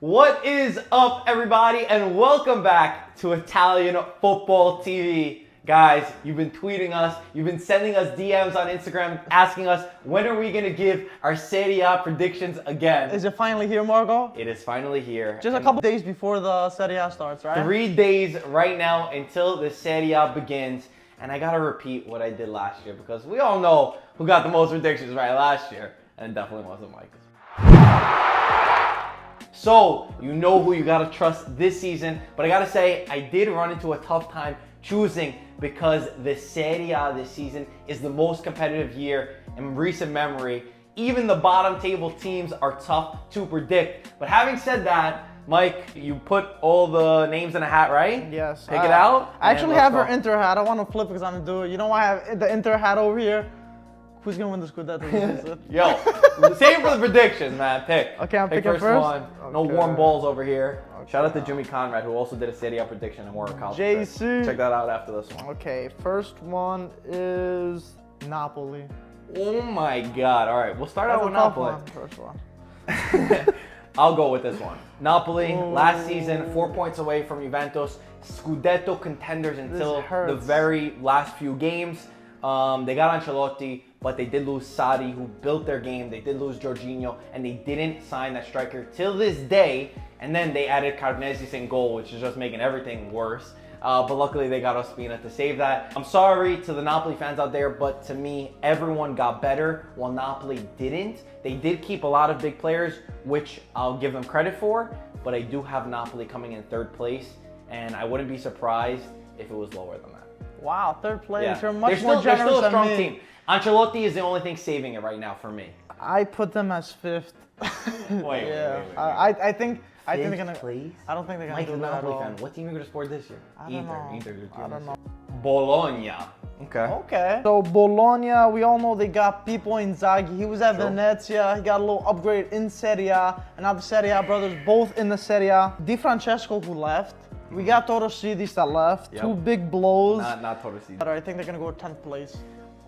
What is up, everybody, and welcome back to Italian Football TV. Guys, you've been tweeting us, you've been sending us DMs on Instagram asking us, when are we going to give our Serie A predictions again? Is it finally here, Marco? It is finally here. Just a couple days before the Serie A starts, right? 3 days right now until the Serie A begins. And I got to repeat what I did last year because we all know who got the most predictions right last year. And it definitely wasn't Mike. So, you know who you gotta trust this season, but I gotta say, I did run into a tough time choosing because the Serie A this season is the most competitive year in recent memory. Even the bottom table teams are tough to predict. But having said that, Mike, you put all the names in a hat, right? Yes. Pick it out. I actually have our Inter hat. I want to flip it because I'm gonna do it. You know why I have the Inter hat over here? Who's gonna win the Scudetto this season? Yo, same for the predictions, man. Pick. Okay, I'm Pick picking first one. Okay. No warm balls over here. Okay. Shout out to Jimmy Conrad, who also did a Serie A prediction and wore a college JC. Check that out after this one. Okay, first one is Napoli. Oh my God! All right, we'll start out with Napoli. First one. I'll go with this one. Napoli, last season, 4 points away from Juventus. Scudetto contenders until the very last few games. They got Ancelotti, but they did lose Sarri, who built their game. They did lose Jorginho, and they didn't sign that striker till this day. And then they added Carnesis in goal, which is just making everything worse. But luckily, they got Ospina to save that. I'm sorry to the Napoli fans out there, but to me, everyone got better while Napoli didn't. They did keep a lot of big players, which I'll give them credit for, but I do have Napoli coming in third place, and I wouldn't be surprised if it was lower than that. Wow, third place. Yeah. You're much They're more generous still a strong than me. team. Ancelotti is the only thing saving it right now for me. I put them as fifth. Wait. I think they're gonna. Please? I don't think they're gonna Mike do is a that at Napoli all. fan. What team are you gonna support this year? I don't know. I don't know. Bologna. Okay. Okay. So Bologna, we all know they got Pippo Inzaghi. He was at Venezia. He got a little upgrade in Serie A. And now the Serie A brothers both in the Serie A. Di Francesco who left. We got Torosidis that left. Yep. Two big blows. Not Torosidis. I think they're gonna go 10th place.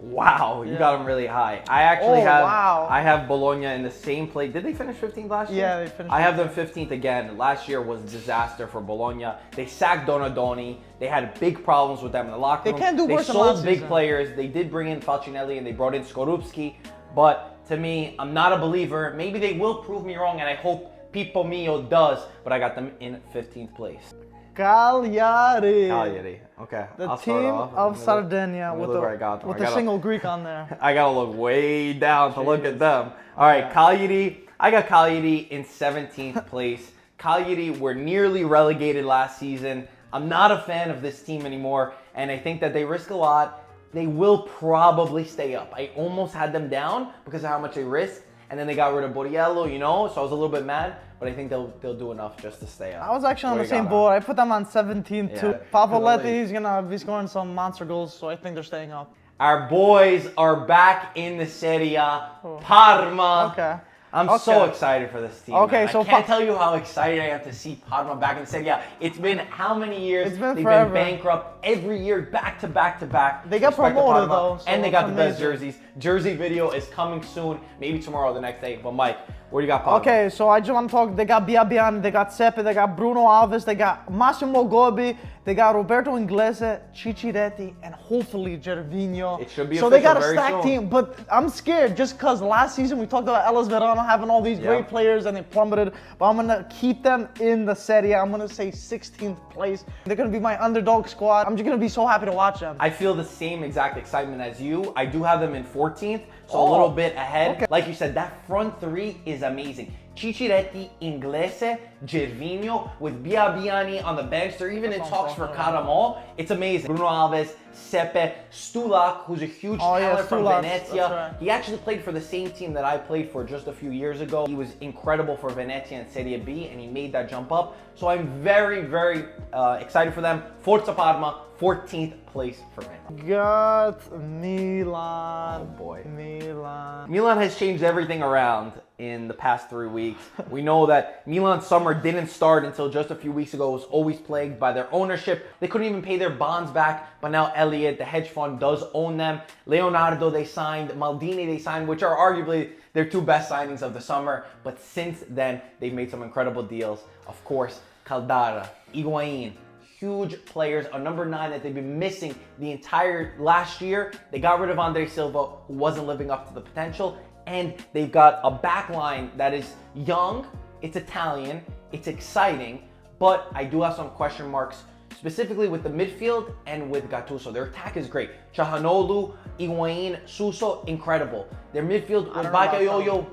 Wow, you got them really high. I actually wow. I have Bologna in the same place. Did they finish 15th last year? Yeah, they finished. I have them 15th again. Last year was a disaster for Bologna. They sacked Donadoni. They had big problems with them in the locker room. They can't do worse than They last sold big season. players. They did bring in Falcinelli and they brought in Skorupski. But to me, I'm not a believer. Maybe they will prove me wrong, and I hope Pippo Mio does. But I got them in 15th place. Cagliari. Okay. The I'll team of Sardinia with a single Greek on there. I gotta look way down to look at them. All right, Cagliari. I got Cagliari in 17th place. Cagliari were nearly relegated last season. I'm not a fan of this team anymore, and I think that they risk a lot. They will probably stay up. I almost had them down because of how much they risked, and then they got rid of Borriello, so I was a little bit mad. But I think they'll do enough just to stay up. I was actually on the same boat. I put them on 17 too. Pavoletti, he's gonna be scoring some monster goals, so I think they're staying up. Our boys are back in the Serie A. Parma. Okay. I'm so excited for this team. Okay, man. so I can't tell you how excited I am to see Parma back in Serie A. It's been how many years? It's been They've forever. been bankrupt every year, back to back to back. They got promoted though, and they got the best jerseys. Jersey video is coming soon, maybe tomorrow or the next day. But Mike, where do you got Parma? Okay, so I just want to talk. They got Biabiani, they got Sepe, they got Bruno Alves, they got Massimo Gobi, they got Roberto Inglese, Cicciretti, and hopefully Gervinho. It should be so they got a very stacked soon. team, but I'm scared just because last season we talked about Elas Verona having all these great players and they plummeted. But I'm gonna keep them in the Serie A. I'm gonna say 16th place. They're gonna be my underdog squad. I'm just gonna be so happy to watch them. I feel the same exact excitement as you. I do have them in 14th, so a little bit ahead. Okay. Like you said, that front three is amazing. Cicciretti, Inglese, Gervinho, with Biabiani on the bench. They're even in talks for Caramo. It's amazing. Bruno Alves, Sepe, Stulak, who's a huge talent from Venezia. Right. He actually played for the same team that I played for just a few years ago. He was incredible for Venezia in Serie B, and he made that jump up. So I'm very, very excited for them. Forza Parma, 14th place for me. Got Milan. Oh boy. Milan. Milan has changed everything around. in the past 3 weeks. We know that Milan's summer didn't start until just a few weeks ago. It was always plagued by their ownership. They couldn't even pay their bonds back, but now Elliott, the hedge fund, does own them. Leonardo they signed, Maldini they signed, which are arguably their 2 best signings of the summer. But since then, they've made some incredible deals. Of course, Caldara, Higuain, huge players, a number 9 that they've been missing the entire last year. They got rid of Andre Silva, who wasn't living up to the potential. And they've got a back line that is young, it's Italian, it's exciting, but I do have some question marks, specifically with the midfield and with Gattuso. Their attack is great. Çalhanoğlu, Higuain, Suso, incredible. Their midfield was Bakayoko.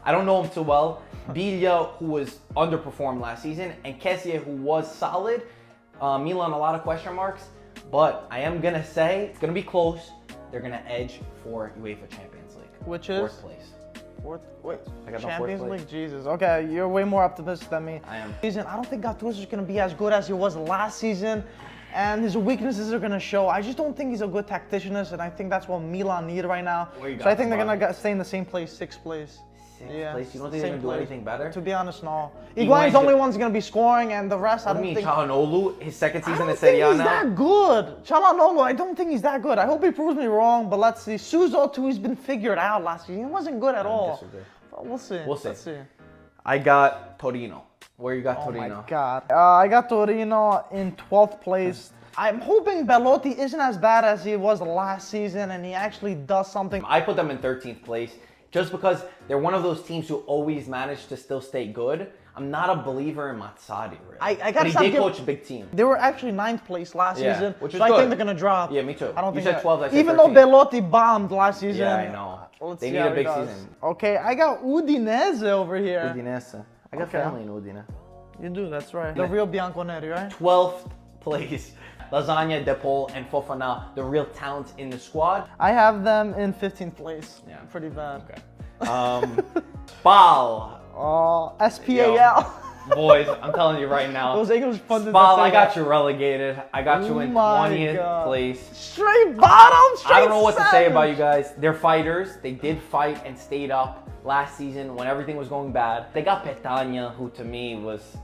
I don't know him too well. Biglia, who was underperformed last season, and Kessie, who was solid. Milan, a lot of question marks, but I am gonna say it's gonna be close. They're gonna edge for UEFA Champions League, which is 4th place. Wait, I got Champions no 4th place. League, Jesus. Okay, you're way more optimistic than me. I am. I don't think Gattuso is gonna be as good as he was last season, and his weaknesses are gonna show. I just don't think he's a good tacticianist, and I think that's what Milan need right now. So I think they're gonna stay in the same place, 6th place. 6th place? You don't think they're gonna do anything better? To be honest, no. Higuain's the only one's gonna be scoring, and the rest, I don't think. Çalhanoğlu, his 2nd season in Serie Serie he's that good. Çalhanoğlu, I don't think he's that good. I hope he proves me wrong, but let's see. Suso, too, he's been figured out last season. He wasn't good at all. But we'll see. Let's see. I got Torino. Where you got Torino? Oh my God. I got Torino in 12th place. I'm hoping Belotti isn't as bad as he was last season, and he actually does something. I put them in 13th place. Just because they're one of those teams who always manage to still stay good. I'm not a believer in Mazzarri, really. But he did coach a big team. They were actually 9th place last season, which is so good. I think they're going to drop. Yeah, me too. I don't you think said 12, I said even 13. though Belotti bombed last season. Yeah, I know. They need a big season. Okay, I got Udinese over here. Udinese. I got family in Udine. You do, that's right. The real Bianconeri, right? 12th place. Lasagna, Depol, and Fofana, the real talents in the squad. I have them in 15th place. Yeah. Pretty bad. Okay. SPAL. SPAL. Boys, I'm telling you right now. Those English pundits. SPAL, I got you relegated. I got you in 20th place. Straight bottom, straight I don't know what to say savage. about you guys. They're fighters. They did fight and stayed up last season when everything was going bad. They got Petagna, who to me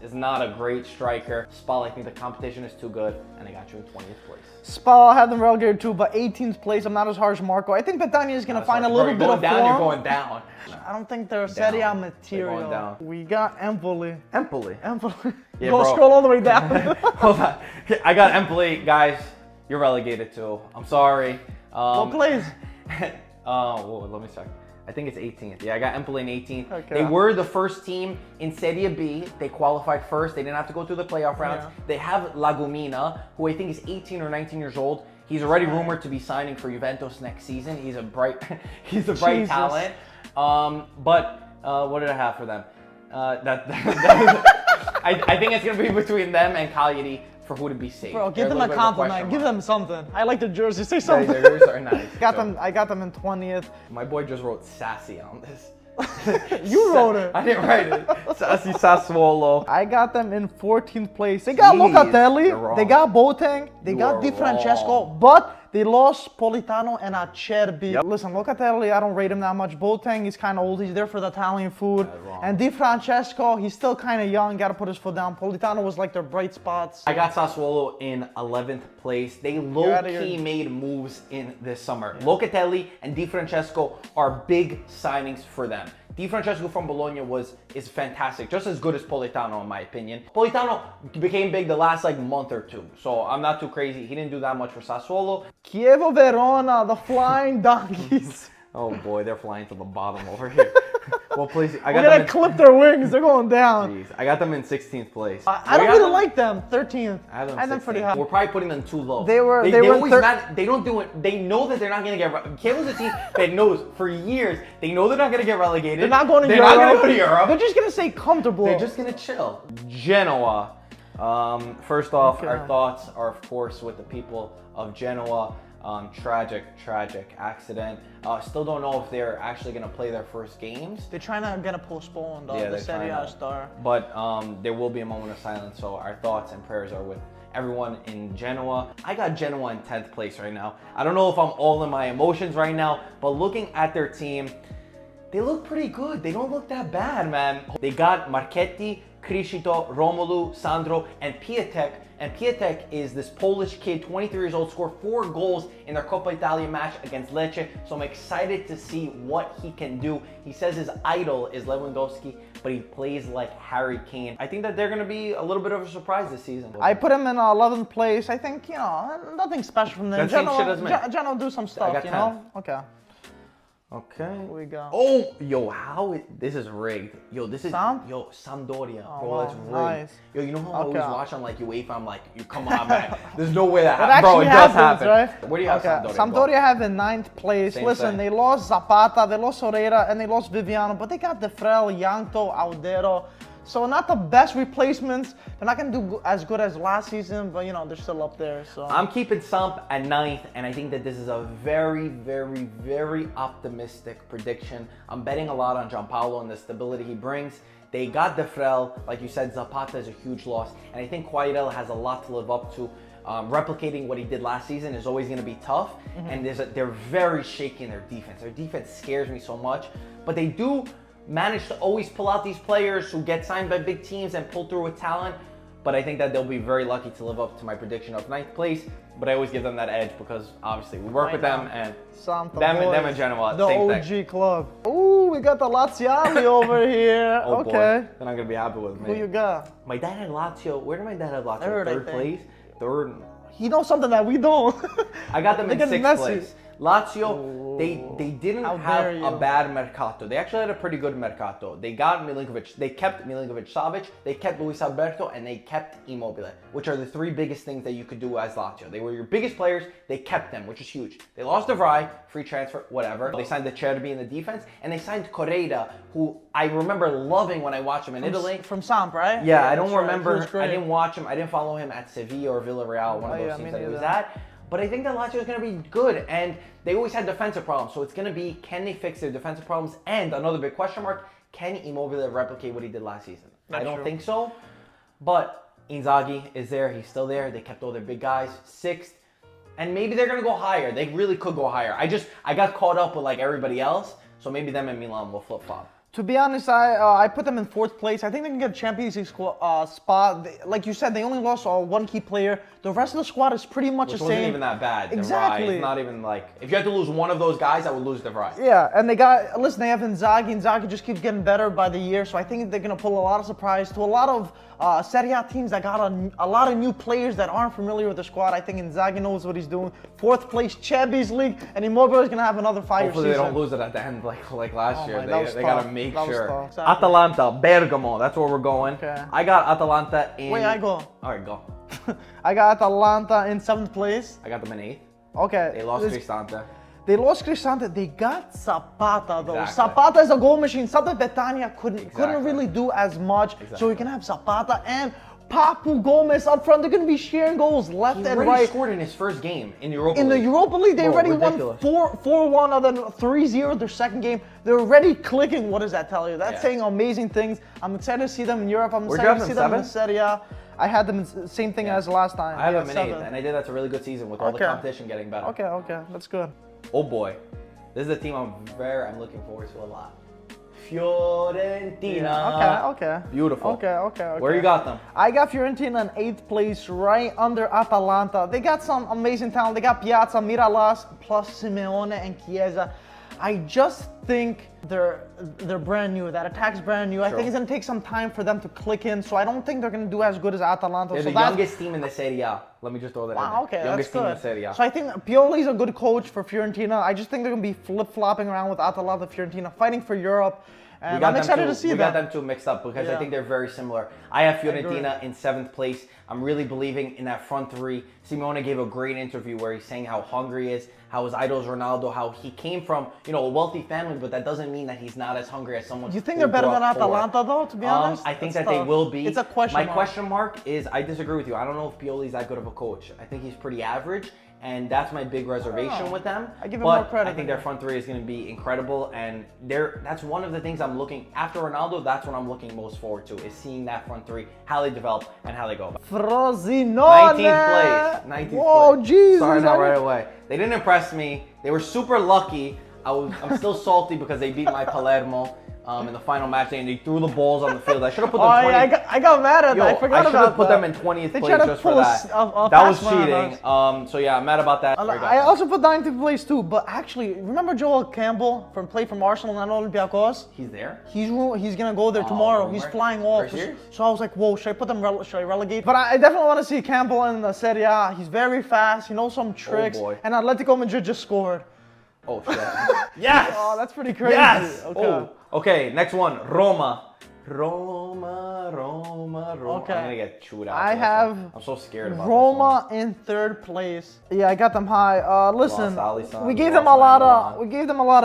is not a great striker. SPAL, I think the competition is too good, and I got you in 20th place. SPAL, I had them relegated too, but 18th place. I'm not as harsh as Marco. I think Petagna is going to find a little bit of form. You're going down. I don't think they're Serie A material. They're going down. We got Empoli. Empoli. Yeah, Go scroll all the way down. Hold on. I got Empoli, guys. You're relegated too. I'm sorry. What place? Well, let me check. I think it's 18th. Yeah, I got Empoli in 18th. Okay. They were the first team in Serie B. They qualified first. They didn't have to go through the playoff rounds. Yeah. They have Lagumina, who I think is 18 or 19 years old. He's already rumored to be signing for Juventus next season. He's a bright talent. But what did I have for them? I think it's gonna be between them and Cagliari for who to be safe. Bro, give them a compliment. Give them something. I like the jersey. Say something. Yeah, their jerseys are nice. I got them in 20th. My boy just wrote sassy on this. You wrote it. I didn't write it. Sassy Sassuolo. I got them in 14th place. They got Locatelli. They got Boateng. They got Di Francesco. But they lost Politano and Acerbi. Yep. Listen, Locatelli, I don't rate him that much. Boateng, he's kind of old. He's there for the Italian food. And Di Francesco, he's still kind of young. Got to put his foot down. Politano was like their bright spots. I got Sassuolo in 11th place. They low-key made moves in this summer. Yeah. Locatelli and Di Francesco are big signings for them. Di Francesco from Bologna is fantastic, just as good as Politano in my opinion. Politano became big the last month or two, so I'm not too crazy. He didn't do that much for Sassuolo. Chievo Verona, the Flying Donkeys. Oh boy, they're flying to the bottom over here. Well, please, We're gonna clip their wings. They're going down. Jeez, I got them in 16th place. I don't really like them. 13th. I had them pretty high. We're probably putting them too low. They always they don't do it. They know that they're not gonna get. Chievo's a team that knows for years. They know they're not gonna get relegated. They're not going to They're Europe. not gonna go to Europe. They're just gonna stay comfortable. They're just gonna chill. Genoa. First off, our thoughts are of course with the people of Genoa. Tragic accident. Still don't know if they're actually going to play their first games. They're trying to get it postponed. The Serie A star. But there will be a moment of silence. So our thoughts and prayers are with everyone in Genoa. I got Genoa in 10th place right now. I don't know if I'm all in my emotions right now, but looking at their team, They look pretty good. They don't look that bad, man. They got Marchetti, Criscito, Romelu, Sandro, and Piatek. And Piatek is this Polish kid, 23 years old, scored 4 goals in their Coppa Italia match against Lecce. So I'm excited to see what he can do. He says his idol is Lewandowski, but he plays like Harry Kane. I think that they're going to be a little bit of a surprise this season. I put him in 11th place. I think, nothing special from them. Genoa do some stuff, you know? Okay. Okay. We go. Oh, yo, this is rigged. Yo, this is Sampdoria. Oh, bro, wow, that's rigged. nice. Yo, you know how I always watch on like UEFA? I'm like, you come on, man. There's no way that happens. Bro, it does happen. Right? Where do you have Sampdoria? Sampdoria have in 9th place. Listen, they lost Zapata, they lost Herrera, and they lost Viviano, but they got De Frel, Yankto, Audero. So not the best replacements. They're not going to do as good as last season, but they're still up there. So I'm keeping Samp at 9th, and I think that this is a very, very, very optimistic prediction. I'm betting a lot on Gianpaolo and the stability he brings. They got De Frel, like you said, Zapata is a huge loss, and I think Quagliarella has a lot to live up to. Replicating what he did last season is always going to be tough, and they're very shaky in their defense. Their defense scares me so much, but they do manage to always pull out these players who get signed by big teams and pull through with talent. But I think that they'll be very lucky to live up to my prediction of 9th place. But I always give them that edge because obviously we work with them, and them and Genoa, the same OG thing. club. Ooh, we got the Laziali over here. Oh okay. boy, they're not gonna be happy with me. Who you got? My dad had Lazio. Where did my dad have Lazio? Third place? Third. He knows something that we don't. I got them in 6th place. Lazio, Ooh. they didn't have a bad mercato. They actually had a pretty good mercato. They got Milinkovic. They kept Milinkovic-Savic. They kept Luis Alberto, and they kept Immobile, which are the 3 biggest things that you could do as Lazio. They were your biggest players. They kept them, which is huge. They lost De Vrij, free transfer, whatever. They signed the Cherby in the defense, and they signed Correia, who I remember loving when I watched him in Italy. From Samp, right? Yeah, I don't remember. I didn't watch him. I didn't follow him at Sevilla or Villarreal, one of those teams that he was at. But I think that Lazio is going to be good, and they always had defensive problems. So it's going to be, can they fix their defensive problems? And another big question mark, can Immobile replicate what he did last season? I don't think so, but Inzaghi is there. He's still there. They kept all their big guys. 6th, and maybe they're going to go higher. They really could go higher. I got caught up with like everybody else, so maybe them and Milan will flip-flop. To be honest, I put them in 4th place. I think they can get a Champions League spot. Like you said, they only lost 1 key player. The rest of the squad is pretty much the same. Wasn't even that bad. Exactly. It's not even like, if you had to lose one of those guys, I would lose De Vrij. Yeah, and they have Inzaghi. Inzaghi just keeps getting better by the year, so I think they're going to pull a lot of surprise to a lot of Serie A teams that got a lot of new players that aren't familiar with the squad. I think Inzaghi knows what he's doing. 4th place, Champions League, and Immobile is going to have another fire season. Hopefully they don't lose it at the end like last year. They got to make sure. Exactly. Atalanta, Bergamo, that's where we're going. Okay. I got Atalanta in... Wait, I go. All right, go. I got Atalanta in 7th place. I got them in 8th. Okay. They lost Cristante. They lost Cristante. They got Zapata though. Exactly. Zapata is a goal machine. Something Betania couldn't really do as much. Exactly. So we can have Zapata and Papu Gomez up front. They're going to be sharing goals left and right. He already scored in his first game in Europa League. In the Europa League, they already won 4-1 and then 3-0 their second game. They're already clicking. What does that tell you? That's saying amazing things. I'm excited to see them in Europe. I'm excited to see them in Serie A. I had them in the same thing as last time. I have them in 8th, and I did that's a really good season with all the competition getting better. Okay, that's good. Oh boy, this is a team I'm looking forward to a lot. Fiorentina. Okay. Beautiful. Okay. Where you got them? I got Fiorentina in 8th place, right under Atalanta. They got some amazing talent. They got Piazza, Miralas, plus Simeone and Chiesa. I just think they're brand new. That attack's brand new. I think it's going to take some time for them to click in. So I don't think they're going to do as good as Atalanta. They're the youngest team in the Serie A. Let me just throw that in there. Okay, youngest that's good. team in the Serie A. So I think Pioli's a good coach for Fiorentina. I just think they're going to be flip-flopping around with Atalanta, Fiorentina, fighting for Europe. And I'm excited to see them. We got them two mixed up because I think they're very similar. I have Fiorentina in 7th place. I'm really believing in that front 3. Simone gave a great interview where he's saying how hungry he is, how his idol is Ronaldo, how he came from, a wealthy family, but that doesn't mean that he's not as hungry as someone. You think they're better than Atalanta, though, to be honest? I think that they will be. It's a question mark. My question mark is, I disagree with you. I don't know if Pioli's that good of a coach. I think he's pretty average. And that's my big reservation with them. I give him more credit. I think their front 3 is going to be incredible, and that's one of the things I'm looking after Ronaldo. That's what I'm looking most forward to, is seeing that front 3, how they develop and how they go. Frosinone. 19th place. Whoa, Jesus! Starting out right away. They didn't impress me. They were super lucky. I'm still salty because they beat my Palermo in the final match and they threw the balls on the field. I should have put them 20. I got mad at that. I forgot about that. I should have put them in 20th place just for that. That was cheating. So yeah, I'm mad about that. I also put 19th place too, but actually, remember Joel Campbell from Arsenal and Olympiacos? He's there? He's gonna go there tomorrow. He's flying off. So I was like, whoa, should I put them? Should I relegate? But I definitely want to see Campbell in the Serie A. He's very fast. He knows some tricks. Oh boy. And Atletico Madrid just scored. Oh shit. Yes! Oh, that's pretty crazy. Yes! Okay. Oh. Okay, next one. Roma. Okay. I'm gonna get chewed out. I'm so scared about Roma in 3rd place. Yeah, I got them high. Listen, we gave them a lot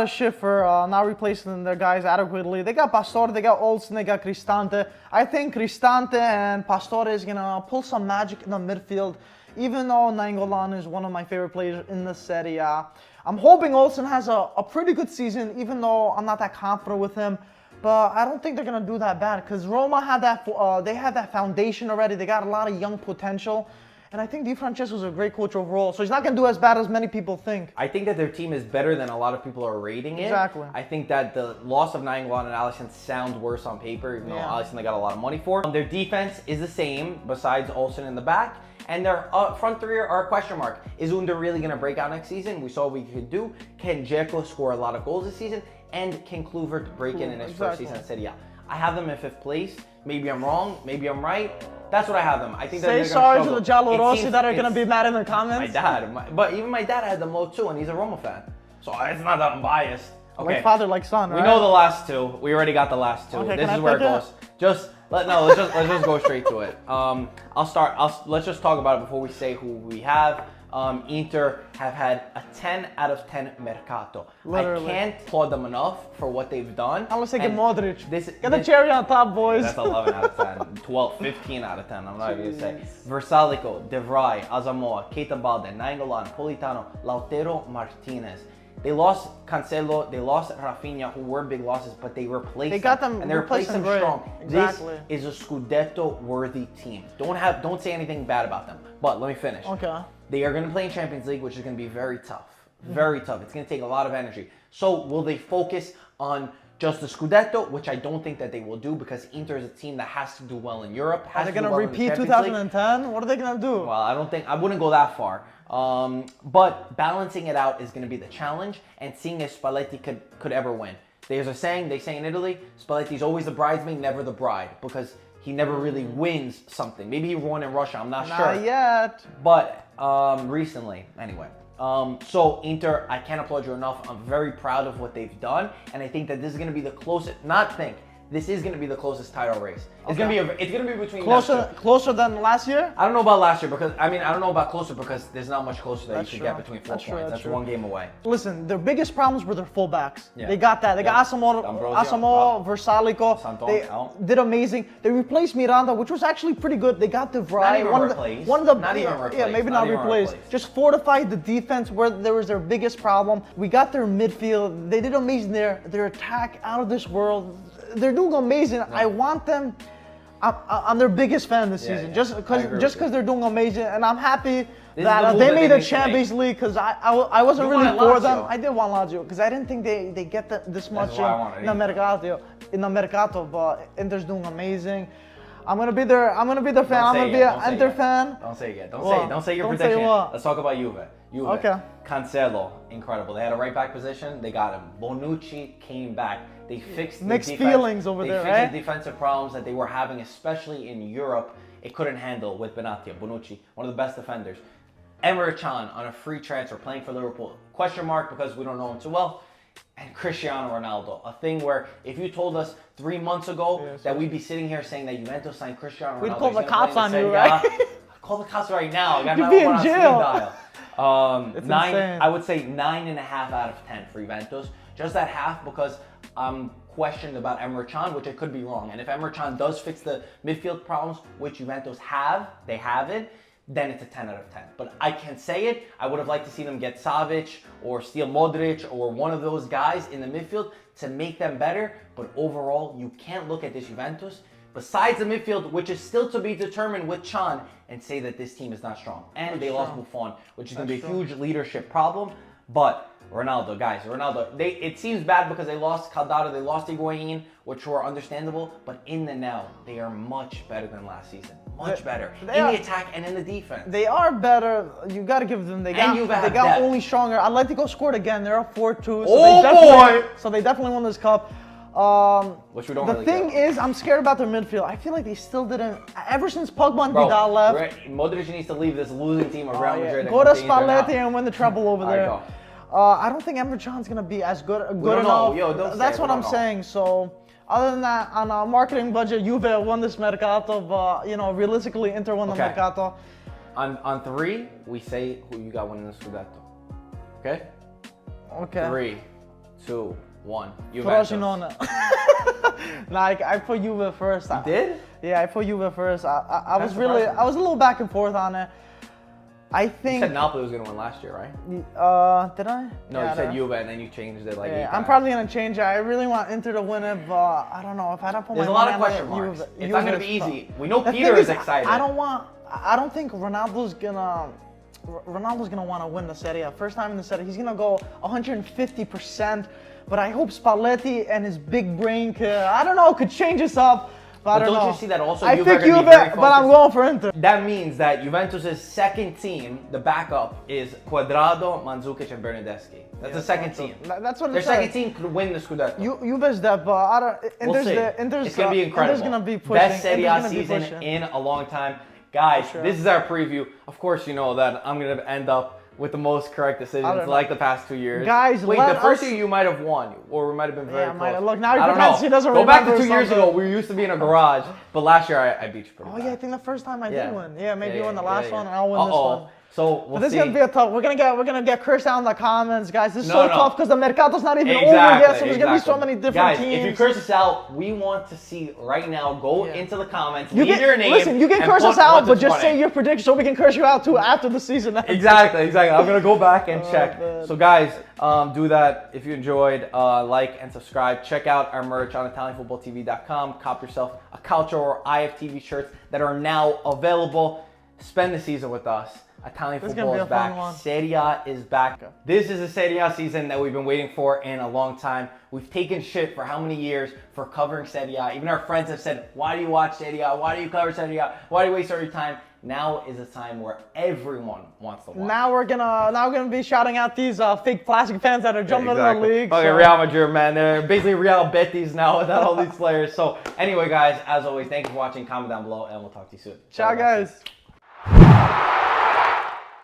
of shit for not replacing their guys adequately. They got Pastore, they got Olsen, they got Cristante. I think Cristante and Pastore is gonna pull some magic in the midfield. Even though Nainggolan is one of my favorite players in the Serie A. I'm hoping Olsen has a pretty good season, even though I'm not that confident with him. But I don't think they're gonna do that bad because Roma had that. They had that foundation already. They got a lot of young potential, and I think Di Francesco's a great coach overall. So he's not gonna do as bad as many people think. I think that their team is better than a lot of people are rating it. Exactly. I think that the loss of Nainggolan and Alisson sounds worse on paper, even though Alisson they got a lot of money for. Their defense is the same, besides Olsen in the back. And their front three are a question mark. Is Under really going to break out next season? We saw what he could do. Can Dzeko score a lot of goals this season? And can Kluivert break in his first season at Serie A? I have them in 5th place. Maybe I'm wrong. Maybe I'm right. That's what I have them. I think that they're sorry gonna to the Giallorossi that are going to be mad in the comments. My dad. But even my dad had them low too, and he's a Roma fan. So it's not that I'm biased. Okay. Like father, like son, right? We know the last two. We already got the last two. Okay, this is where it goes. Let's just go straight to it. Let's just talk about it before we say who we have. Inter have had a 10 out of 10 mercato. Literally. I can't applaud them enough for what they've done. Let's say get Modric. Get the this, cherry on top, boys. That's 11 out of 10. 12, 15 out of 10. I'm not even going to say. Versalico, De Vrij, Asamoah, Keita Balde, Nainggolan, Politano, Lautaro Martinez. They lost Cancelo, they lost Rafinha, who were big losses, but they replaced them. And they replaced them strong. Exactly. This is a Scudetto-worthy team. Don't say anything bad about them. But let me finish. Okay. They are going to play in Champions League, which is going to be very tough. Very tough. It's going to take a lot of energy. So will they focus on just the Scudetto, which I don't think that they will do because Inter is a team that has to do well in Europe. Are they going to repeat 2010? What are they going to do? Well, I wouldn't go that far. But balancing it out is going to be the challenge and seeing if Spalletti could ever win. They say in Italy, Spalletti's always the bridesmaid, never the bride, because he never really wins something. Maybe he won in Russia, I'm not sure. Not yet. But recently, anyway. So Inter, I can't applaud you enough. I'm very proud of what they've done, and I think that this is going to be the closest. This is going to be the closest title race. It's going to be between closer than last year. I don't know about last year because I don't know about closer because there's not much closer that you should get between 4 points. That's one game away. Listen, their biggest problems were their fullbacks. Yeah. They got that. They got Asamoah, Versalico. They did amazing. They replaced Miranda, which was actually pretty good. They got De Vrij. Maybe not replaced. Just fortified the defense where there was their biggest problem. We got their midfield. They did amazing there. Their attack out of this world. They're doing amazing. Yeah. I want them. I'm their biggest fan this season, just because they're doing amazing, and I'm happy that they made the Champions League because I wasn't really for them. I did want Lazio because I didn't think they get this much in the mercato. But Inter's doing amazing. I'm gonna be their fan. I'm gonna be an Inter fan. Don't say it yet. Don't say your prediction. Let's talk about Juve. Okay. Cancelo, incredible. They had a right back position. They got him. Bonucci came back. They fixed mixed feelings over there, right? They fixed the defensive problems that they were having, especially in Europe. It couldn't handle with Benatia. Bonucci, one of the best defenders. Emre Can on a free transfer, playing for Liverpool. Question mark because we don't know him too well. And Cristiano Ronaldo, a thing where if you told us 3 months ago that we'd be sitting here saying that Juventus signed Cristiano Ronaldo, we'd call the cops on you, right? Call the cops right now. I got You'd be in jail. I would say 9.5 out of 10 for Juventus. Just that half because I'm questioned about Emre Can, which I could be wrong. And if Emre Can does fix the midfield problems, which Juventus they have it, then it's a 10 out of 10. But I can say it. I would have liked to see them get Savic or steal Modric or one of those guys in the midfield to make them better. But overall, you can't look at this Juventus, besides the midfield, which is still to be determined with Can, and say that this team is not strong. And they lost Buffon, which is going to be a huge leadership problem. But Ronaldo, guys, Ronaldo. It seems bad because they lost Caldato, they lost Higuain, which were understandable, but in the now, they are much better than last season. Much better. In the attack and in the defense. They are better. You got to give them. They got only stronger. Atletico scored again. They're up 4-2. So they definitely won this cup. Which we don't the really thing care. is, I'm scared about their midfield. I feel like they still didn't. Ever since Pogba and Vidal left, Modric needs to leave this losing team of Real Madrid. Go to Spalletti and win the treble over there. Go. I don't think Emre Can's gonna be as good enough. That's what I'm saying. So, other than that, on a marketing budget, Juve won this Mercato. But realistically, Inter won the Mercato. On 3, we say who you got winning the Scudetto. Okay. Okay. 3, 2, 1. Juventus. Frosinone. I put Juve first. You did? Yeah, I put Juve first. I was a little back and forth on it. I think. You said Napoli was going to win last year, right? Did I? No, you said Juve and then you changed it I'm probably going to change it. I really want Inter to win it, but I don't know. If I don't put There's my a lot of money question on marks. Juve, It's not going to be easy. We know Peter is excited. I don't think Ronaldo's gonna want to win the Serie. First time in the Serie, he's gonna go 150%. But I hope Spalletti and his big brain could change us up. But don't you see that also? I think Juve, but I'm going for Inter. That means that Juventus' second team, the backup, is Cuadrado, Mandzukic, and Bernardeschi. That's the second team. That's what their second team could win the Scudetto. Juve's that, but we'll see. It's gonna be incredible. Inter's gonna be pushing. Best Serie season in a long time. Guys, this is our preview. Of course, you know that I'm going to end up with the most correct decisions like the past 2 years. Guys, wait, the first year you might have won, or we might have been very close. Look, now he doesn't Go back to 2 years ago. We used to be in a garage, but last year I beat you pretty bad. I think the first time I did win. Yeah, maybe you won the last one, and I'll win this one. So we'll this see. is gonna be a tough. We're gonna get cursed out in the comments, guys. This is tough because the Mercato's not even over yet, so there's gonna be so many different teams. If you curse us out, we want to see right now. Go into the comments, leave your name. Listen, you can curse us out, but just say your prediction so we can curse you out too after the season. Exactly. I'm gonna go back and check. So guys, do that if you enjoyed. Like and subscribe. Check out our merch on ItalianFootballTV.com. Cop yourself a Calcio or IFTV shirts that are now available. Spend the season with us. Italian football is back. Serie is back. This is a Serie A season that we've been waiting for in a long time. We've taken shit for how many years for covering Serie A. Even our friends have said, why do you watch Serie A? Why do you cover Serie A? Why do you waste all your time? Now is a time where everyone wants to watch. Now we're gonna be shouting out these fake plastic fans that are jumping in the league. Okay, Real Madrid, man. They're basically Real Betis now without all these players. So anyway, guys, as always, thanks for watching. Comment down below, and we'll talk to you soon. Ciao, guys.